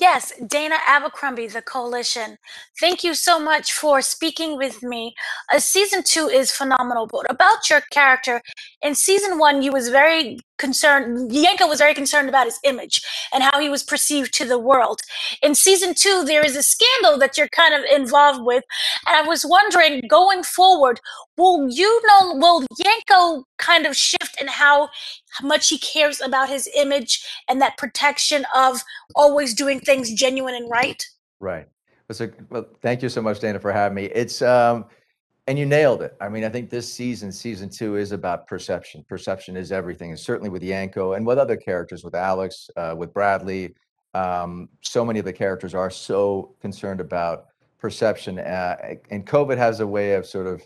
Yes, Dana Abercrombie, The Koalition. Thank you so much for speaking with me. Season two is phenomenal, but about your character, in season one, you was very concerned, Yanko was very concerned about his image and how he was perceived to the world. In season two, there is a scandal that you're kind of involved with, and I was wondering, going forward, will Yanko kind of shift in how much he cares about his image and that protection of always doing things genuine and right? Right. Well, thank you so much, Dana, for having me. And you nailed it. I mean, I think this season two, is about perception. Perception is everything, and certainly with Yanko and with other characters, with Alex, with Bradley. So many of the characters are so concerned about perception, and COVID has a way of sort of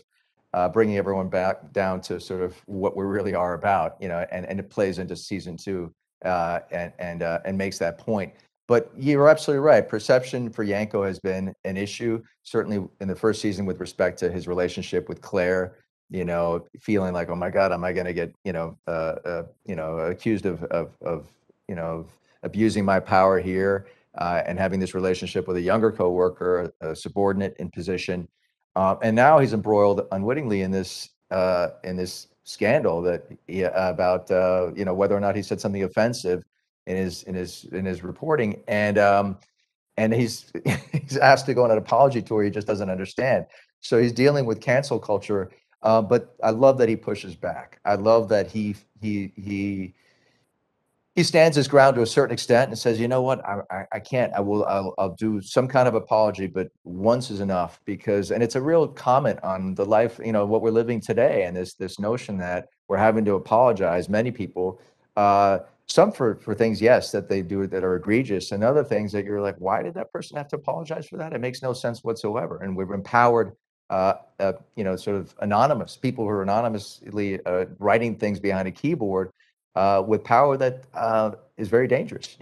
bringing everyone back down to sort of what we really are about, and it plays into season two, and makes that point. But you're absolutely right. Perception for Yanko has been an issue, certainly in the first season with respect to his relationship with Claire. Feeling like, oh my God, am I going to get accused of abusing my power here, and having this relationship with a younger coworker, a subordinate in position, and now he's embroiled unwittingly in this scandal about whether or not he said something offensive in his reporting, and he's he's asked to go on an apology tour he just doesn't understand. So he's dealing with cancel culture, but I love that he pushes back. I love that he stands his ground to a certain extent and says, you know what, I can't. I'll do some kind of apology, but once is enough. And it's a real comment on the life, what we're living today, and this notion that we're having to apologize. Many people, some for things, yes, that they do that are egregious, and other things that you're like, why did that person have to apologize for that? It makes no sense whatsoever. And we've empowered, sort of anonymous people who are anonymously writing things behind a keyboard, with power that is very dangerous.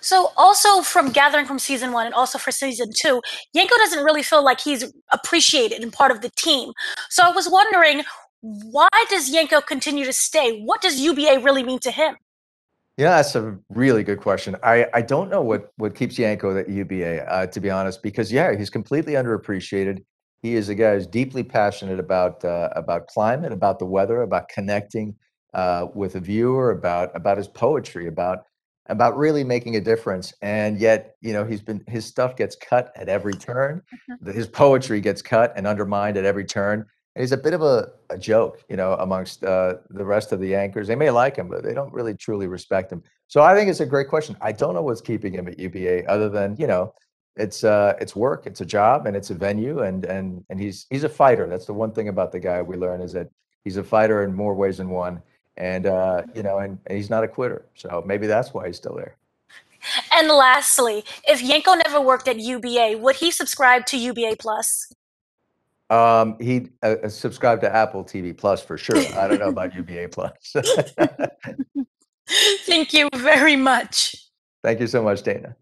So, also from gathering from season one and also for season two, Yanko doesn't really feel like he's appreciated and part of the team. So, I was wondering, why does Yanko continue to stay? What does UBA really mean to him? Yeah, that's a really good question. I don't know what keeps Yanko at UBA, to be honest, because yeah, he's completely underappreciated. He is a guy who's deeply passionate about climate, about the weather, about connecting with a viewer, about his poetry, about really making a difference. And yet, his stuff gets cut at every turn. His poetry gets cut and undermined at every turn. And he's a bit of a joke, amongst the rest of the anchors. They may like him, but they don't really truly respect him. So I think it's a great question. I don't know what's keeping him at UBA, other than it's work, it's a job, and it's a venue, and he's a fighter. That's the one thing about the guy we learn, is that he's a fighter in more ways than one, and and he's not a quitter. So maybe that's why he's still there. And lastly, if Yanko never worked at UBA, would he subscribe to UBA Plus? He subscribed to Apple TV Plus for sure. I don't know about UBA Plus. Thank you very much. Thank you so much, Dana.